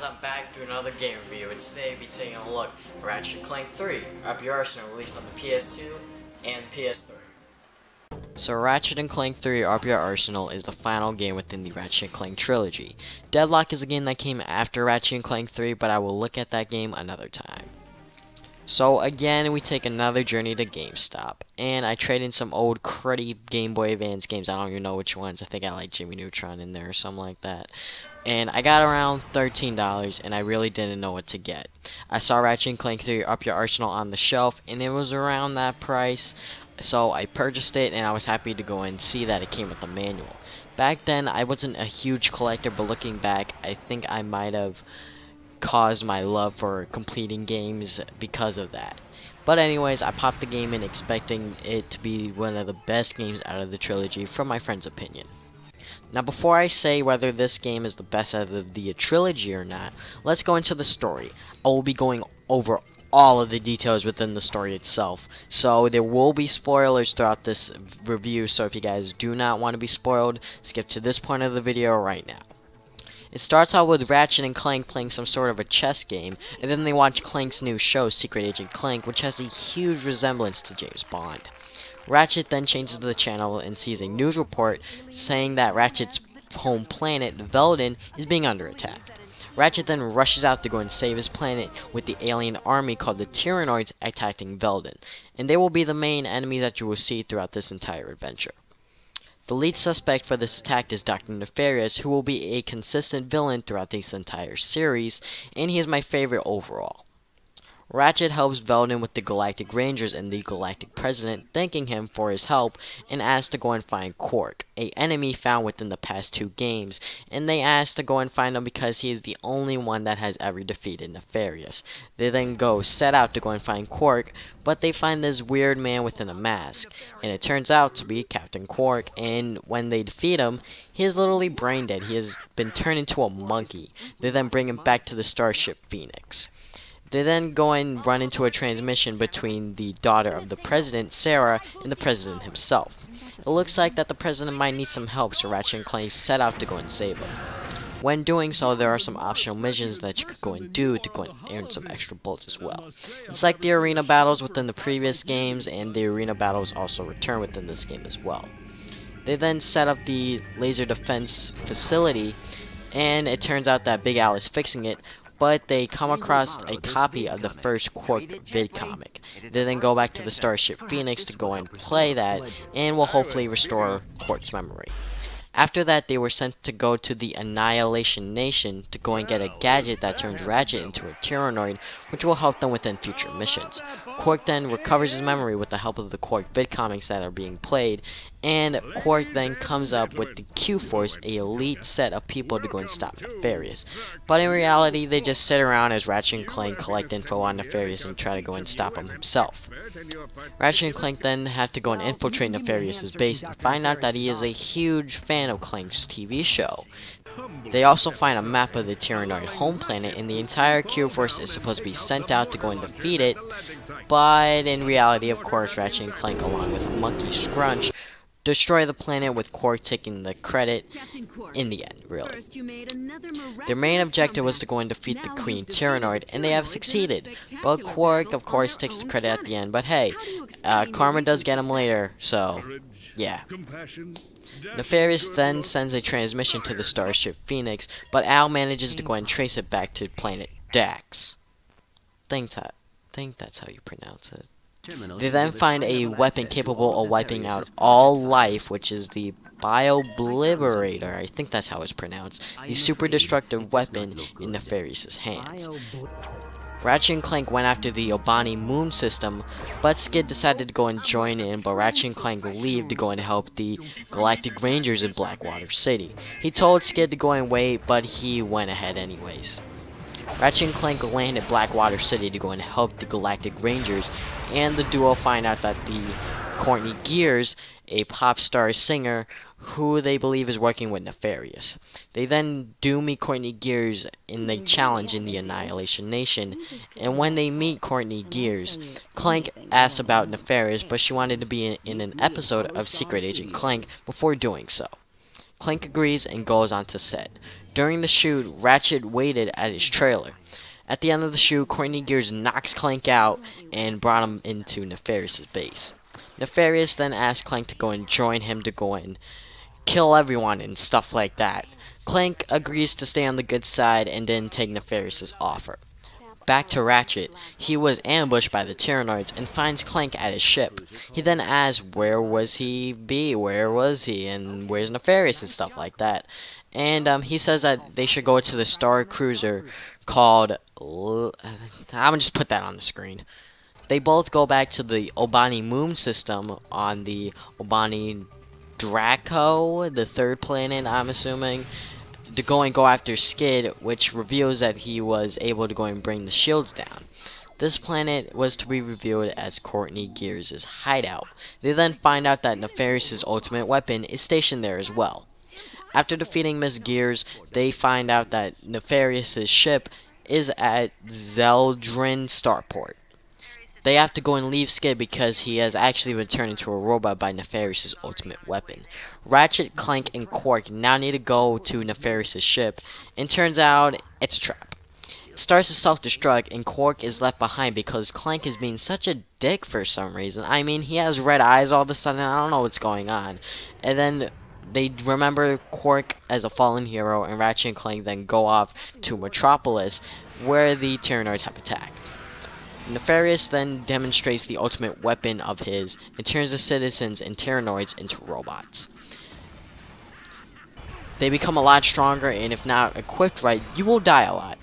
I'm back doing another game review, and today we'll be taking a look at Ratchet Clank 3 Up Your Arsenal, released on the PS2 and PS3. So Ratchet & Clank 3 Up Your Arsenal is the final game within the Ratchet Clank Trilogy. Deadlock is a game that came after Ratchet & Clank 3, but I will look at that game another time. So again, we take another journey to GameStop, and I trade in some old cruddy Game Boy Advance games. I don't even know which ones. I think I like Jimmy Neutron in there or something like that. And I got around $13, and I really didn't know what to get. I saw Ratchet & Clank 3 Up Your Arsenal on the shelf, and it was around that price. So I purchased it, and I was happy to go and see that it came with the manual. Back then, I wasn't a huge collector, but looking back, I think I might have caused my love for completing games because of that. But anyways, I popped the game in expecting it to be one of the best games out of the trilogy from my friend's opinion. Now before I say whether this game is the best out of the trilogy or not, let's go into the story. I will be going over all of the details within the story itself, so there will be spoilers throughout this review, so if you guys do not want to be spoiled, skip to this point of the video right now. It starts out with Ratchet and Clank playing some sort of a chess game, and then they watch Clank's new show, Secret Agent Clank, which has a huge resemblance to James Bond. Ratchet then changes the channel and sees a news report saying that Ratchet's home planet, Veldin, is being under attack. Ratchet then rushes out to go and save his planet with the alien army called the Tyrannoids attacking Veldin, and they will be the main enemies that you will see throughout this entire adventure. The lead suspect for this attack is Dr. Nefarious, who will be a consistent villain throughout this entire series, and he is my favorite overall. Ratchet helps Veldin with the Galactic Rangers and the Galactic President, thanking him for his help, and asks to go and find Quark, an enemy found within the past two games, and they ask to go and find him because he is the only one that has ever defeated Nefarious. They then set out to go and find Quark, but they find this weird man within a mask, and it turns out to be Captain Quark, and when they defeat him, he is literally brain dead. He has been turned into a monkey. They then bring him back to the Starship Phoenix. They then go and run into a transmission between the daughter of the president, Sarah, and the president himself. It looks like that the president might need some help, so Ratchet and Clank set out to go and save him. When doing so, there are some optional missions that you could go and do to go and earn some extra bullets as well. It's like the arena battles within the previous games, and the arena battles also return within this game as well. They then set up the laser defense facility, and it turns out that Big Al is fixing it, but they come across a copy of the first Quark vid comic. They then go back to the Starship Phoenix to go and play that, and will hopefully restore Quark's memory. After that, they were sent to go to the Annihilation Nation to go and get a gadget that turns Ratchet into a Tyrannoid, which will help them within future missions. Quark then recovers his memory with the help of the Quark vid comics that are being played, and Quark then comes up with the Q-Force, a elite set of people to go and stop Nefarious. But in reality, they just sit around as Ratchet and Clank collect info on Nefarious and try to go and stop him himself. Ratchet and Clank then have to go and infiltrate Nefarious's base and find out that he is a huge fan of Clank's TV show. They also find a map of the Tyrannoid home planet, and the entire Q-Force is supposed to be sent out to go and defeat it, but in reality, of course, Ratchet and Clank, along with Monkey Scrunch, destroy the planet, with Quark taking the credit in the end, really. Their main objective was to go and defeat the Queen Tyrannoid, and they have succeeded. But Quark, of course, takes the credit at the end, but hey, karma does get him later, so yeah. Nefarious then sends a transmission to the Starship Phoenix, but Al manages to go and trace it back to planet Dax. Think that's how you pronounce it. They then find a weapon capable of wiping out all life, which is the Bio-Obliterator, I think that's how it's pronounced, the super destructive weapon in Nefarious's hands. Ratchet and Clank went after the Obani moon system, but Skid decided to go and join in, but Ratchet and Clank leave to go and help the Galactic Rangers in Blackwater City. He told Skid to go and wait, but he went ahead anyways. Ratchet and Clank land at Blackwater City to go and help the Galactic Rangers, and the duo find out that the Courtney Gears, a pop star singer, who they believe is working with Nefarious. They then do meet Courtney Gears in the challenge in the Annihilation Nation, and when they meet Courtney Gears, Clank asks about Nefarious, but she wanted to be in an episode of Secret Agent Clank before doing so. Clank agrees and goes on to set. During the shoot, Ratchet waited at his trailer. At the end of the shoot, Courtney Gears knocks Clank out and brought him into Nefarious's base. Nefarious then asked Clank to go and join him to go and kill everyone and stuff like that. Clank agrees to stay on the good side and didn't take Nefarious's offer. Back to Ratchet, he was ambushed by the Tyrannoids and finds Clank at his ship. He then asks where was he, and where's Nefarious and stuff like that. And he says that they should go to the Star Cruiser called... I'm gonna just put that on the screen. They both go back to the Obani moon system on the Obani Draco, the third planet, I'm assuming, to go after Skid, which reveals that he was able to go and bring the shields down. This planet was to be revealed as Courtney Gears' hideout. They then find out that Nefarious' ultimate weapon is stationed there as well. After defeating Miss Gears, they find out that Nefarious' ship is at Zeldrin Starport. They have to go and leave Skid because he has actually been turned into a robot by Nefarious' ultimate weapon. Ratchet, Clank, and Quark now need to go to Nefarious' ship, and turns out it's a trap. It starts to self-destruct, and Quark is left behind because Clank is being such a dick for some reason. I mean, he has red eyes all of a sudden, I don't know what's going on. And then they remember Quark as a fallen hero, and Ratchet and Clank then go off to Metropolis, where the Tyrannoids have attacked. Nefarious then demonstrates the ultimate weapon of his and turns the citizens and Tyrannoids into robots. They become a lot stronger, and if not equipped right, you will die a lot.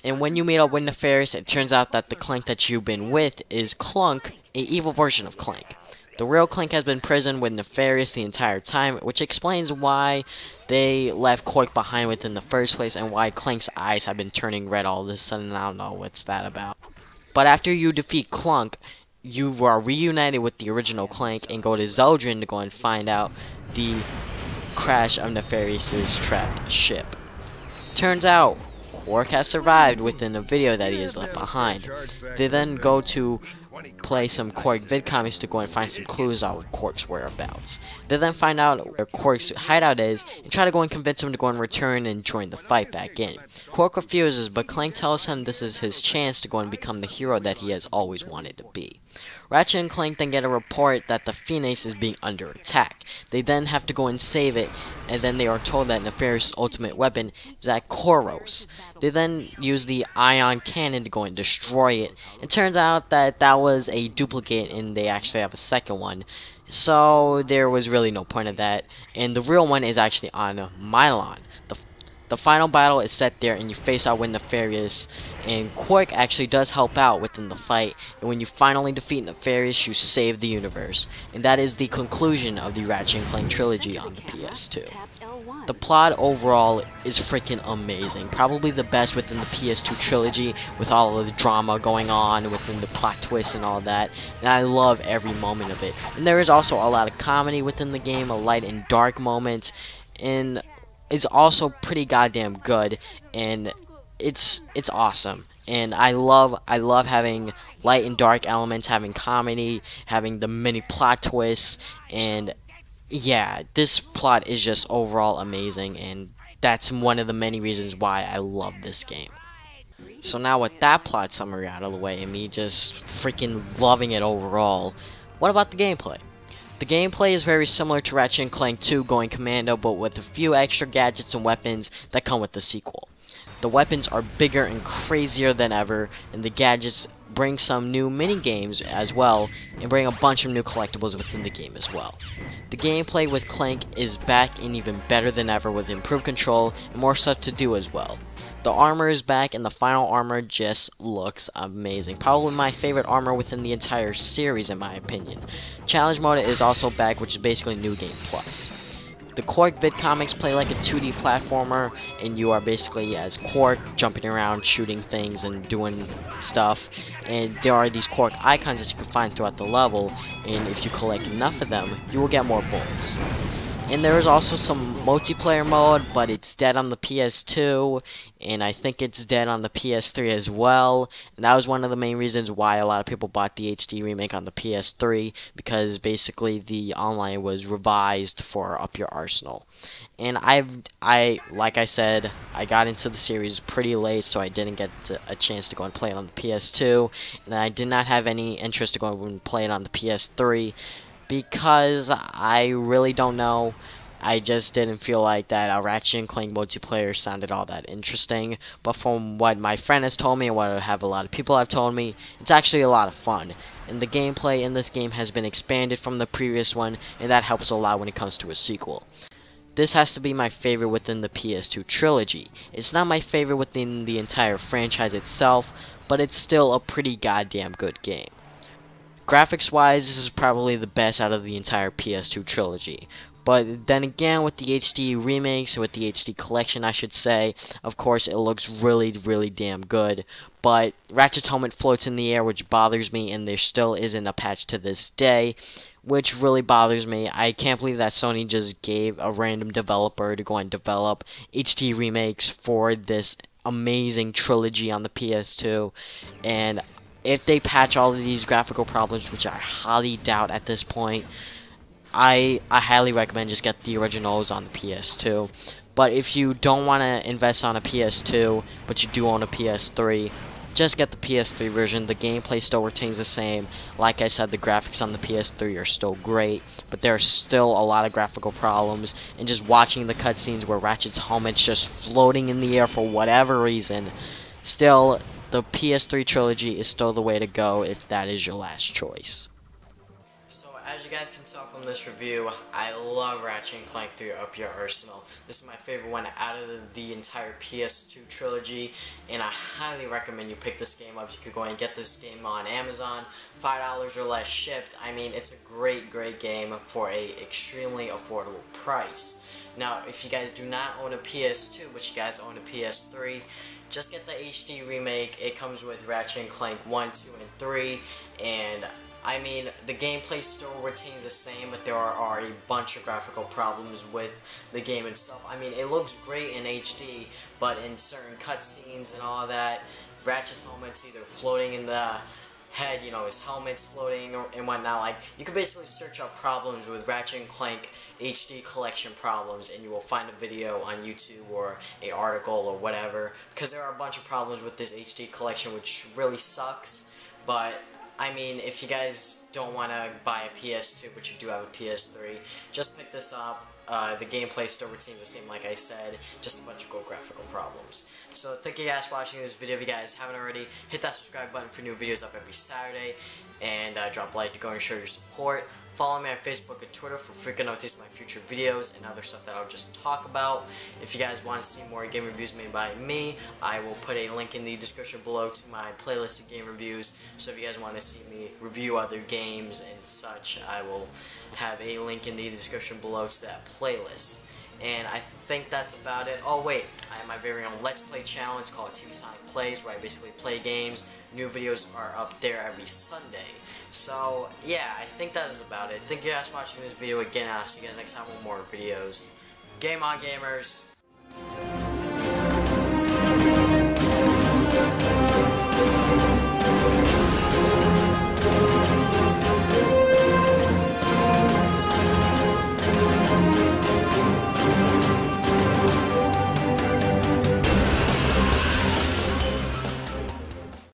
And when you meet up with Nefarious, it turns out that the Clank that you've been with is Clunk, an evil version of Clank. The real Clank has been imprisoned with Nefarious the entire time, which explains why they left Quark behind within the first place and why Clank's eyes have been turning red all of a sudden. I don't know what's that about. But after you defeat Clunk, you are reunited with the original Clank and go to Zeldrin to go and find out the crash of Nefarious' trapped ship. Turns out, Quark has survived within a video that he has left behind. They then go to play some Quark vidcomics to go and find some clues on Quark's whereabouts. They then find out where Quark's hideout is and try to go and convince him to go and return and join the fight back in. Quark refuses, but Clank tells him this is his chance to go and become the hero that he has always wanted to be. Ratchet and Clank then get a report that the Phoenix is being under attack. They then have to go and save it, and then they are told that Nefarious' ultimate weapon is at Koros. They then use the ion cannon to go and destroy it. It turns out that that was a duplicate and they actually have a second one. So there was really no point of that. And the real one is actually on Mylon. The final battle is set there, and you face out with Nefarious, and Quark actually does help out within the fight, and when you finally defeat Nefarious, you save the universe. And that is the conclusion of the Ratchet & Clank Trilogy on the PS2. The plot overall is freaking amazing, probably the best within the PS2 Trilogy, with all of the drama going on, within the plot twists and all that, and I love every moment of it. And there is also a lot of comedy within the game, a light and dark moment, and it's also pretty goddamn good, and it's awesome. And I love having light and dark elements, having comedy, having the many plot twists, and yeah, this plot is just overall amazing, and that's one of the many reasons why I love this game. So now with that plot summary out of the way, and me just freaking loving it overall, what about the gameplay? The gameplay is very similar to Ratchet & Clank 2 Going Commando, but with a few extra gadgets and weapons that come with the sequel. The weapons are bigger and crazier than ever, and the gadgets bring some new mini-games as well, and bring a bunch of new collectibles within the game as well. The gameplay with Clank is back and even better than ever with improved control and more stuff to do as well. The armor is back, and the final armor just looks amazing. Probably my favorite armor within the entire series, in my opinion. Challenge mode is also back, which is basically New Game Plus. The Quark vidcomics play like a 2D platformer, and you are basically as Quark jumping around, shooting things, and doing stuff. And there are these Quark icons that you can find throughout the level, and if you collect enough of them, you will get more bullets. And there is also some multiplayer mode, but it's dead on the PS2, and I think it's dead on the PS3 as well. And that was one of the main reasons why a lot of people bought the HD remake on the PS3, because basically the online was revised for Up Your Arsenal. And like I said, I got into the series pretty late, so I didn't get a chance to go and play it on the PS2, and I did not have any interest to go and play it on the PS3. Because I really don't know, I just didn't feel like that Ratchet & Clank multiplayer sounded all that interesting. But from what my friend has told me and what I have a lot of people have told me, it's actually a lot of fun. And the gameplay in this game has been expanded from the previous one, and that helps a lot when it comes to a sequel. This has to be my favorite within the PS2 Trilogy. It's not my favorite within the entire franchise itself, but it's still a pretty goddamn good game. Graphics-wise, this is probably the best out of the entire PS2 trilogy. But then again, with the HD remakes, with the HD collection, I should say, of course, it looks really, really damn good. But Ratchet's helmet floats in the air, which bothers me, and there still isn't a patch to this day, which really bothers me. I can't believe that Sony just gave a random developer to go and develop HD remakes for this amazing trilogy on the PS2, and if they patch all of these graphical problems, which I highly doubt at this point, I highly recommend just get the originals on the PS2. But if you don't want to invest on a PS2, but you do own a PS3, just get the PS3 version. The gameplay still retains the same. Like I said, the graphics on the PS3 are still great, but there are still a lot of graphical problems. And just watching the cutscenes where Ratchet's helmet's just floating in the air for whatever reason, still, the PS3 trilogy is still the way to go if that is your last choice. So as you guys can tell from this review, I love Ratchet & Clank 3 Up Your Arsenal. This is my favorite one out of the entire PS2 trilogy, and I highly recommend you pick this game up. You could go and get this game on Amazon, $5 or less shipped. I mean, it's a great, great game for a extremely affordable price. Now, if you guys do not own a PS2, but you guys own a PS3, just get the HD remake. It comes with Ratchet & Clank 1, 2, and 3, and I mean, the gameplay still retains the same, but there are a bunch of graphical problems with the game itself. I mean, it looks great in HD, but in certain cutscenes and all that, Ratchet's helmet's either floating in the head, you know, his helmet's floating and whatnot. Like, you can basically search up problems with Ratchet & Clank HD collection problems, and you will find a video on YouTube or an article or whatever, because there are a bunch of problems with this HD collection, which really sucks. But I mean, if you guys don't want to buy a PS2 but you do have a PS3, just pick this up. The gameplay still retains the same, like I said, just a bunch of cool graphical problems. So thank you guys for watching this video. If you guys haven't already, hit that subscribe button for new videos up every Saturday, and drop a like to go and show your support. Follow me on Facebook and Twitter for frequent notice of my future videos and other stuff that I'll just talk about. If you guys want to see more game reviews made by me, I will put a link in the description below to my playlist of game reviews. So if you guys want to see me review other games and such, I will have a link in the description below to that playlist. And I think that's about it. Oh wait, I have my very own Let's Play channel. It's called TV Sonic Plays, where I basically play games. New videos are up there every Sunday. So yeah, I think that is about it. Thank you guys for watching this video again. I'll see you guys next time with more videos. Game on, gamers.